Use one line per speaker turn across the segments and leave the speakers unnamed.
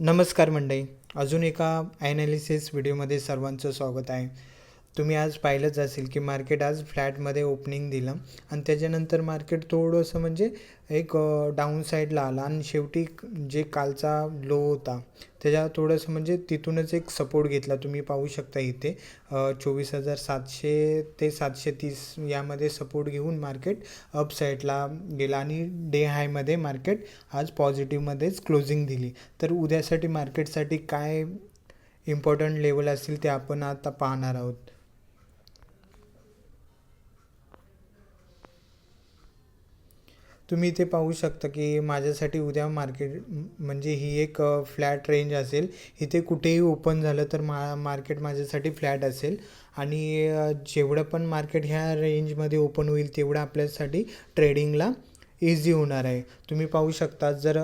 नमस्कार मंडळी. अजून एका ॲनालिसिस व्हिडिओमध्ये सर्वांचं स्वागत आहे. तुम्ही आज पाहिलंच असेल की मार्केट आज फ्लॅटमध्ये ओपनिंग दिलं आणि त्याच्यानंतर मार्केट थोडंसं म्हणजे एक डाऊन साईडला आला आणि शेवटी जे कालचा लो होता त्याच्या थोडंसं म्हणजे तिथूनच एक सपोर्ट घेतला. तुम्ही पाहू शकता इथे 24,700 ते 730 यामध्ये सपोर्ट घेऊन मार्केट अप साईडला गेला आणि डे हायमध्ये मार्केट आज पॉझिटिव्हमध्येच क्लोजिंग दिली. तर उद्यासाठी मार्केटसाठी काय इम्पॉर्टंट लेवल असतील ते आपण आता पाहणार आहोत. तुम्ही इथे पाहू शकता की माझ्यासाठी उद्या मार्केट म्हणजे ही एक फ्लॅट रेंज असेल. इथे कुठेही ओपन झालं तर मार्केट माझ्यासाठी फ्लॅट असेल आणि जेवढं पण मार्केट ह्या रेंजमध्ये ओपन होईल तेवढं आपल्यासाठी ट्रेडिंगला इझी होणार आहे. तुम्ही पाहू शकता जर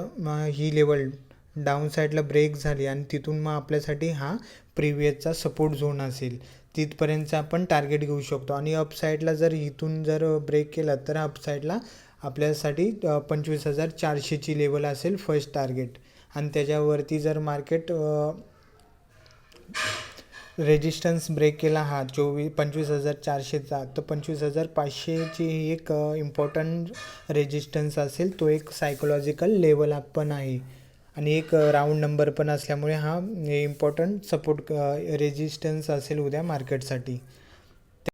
ही लेवल डाऊन साईडला ब्रेक झाली आणि तिथून मग आपल्यासाठी हा प्रिव्हियसचा सपोर्ट झोन असेल. तिथपर्यंतचं आपण टार्गेट घेऊ शकतो आणि अप साईडला जर इथून जर ब्रेक केला तर अप साईडला आपल्यासाठी 25,400ची लेवल असेल फर्स्ट टार्गेट आणि त्याच्यावरती जर मार्केट रेजिस्टन्स ब्रेक केला हा 25,400चा तर 25,500ची एक इम्पॉर्टंट रेजिस्टन्स असेल. तो एक सायकोलॉजिकल लेवल अप पण आहे आणि एक राऊंड नंबर पण असल्यामुळे हा इम्पॉर्टंट सपोर्ट रेजिस्टन्स असेल उद्या मार्केटसाठी.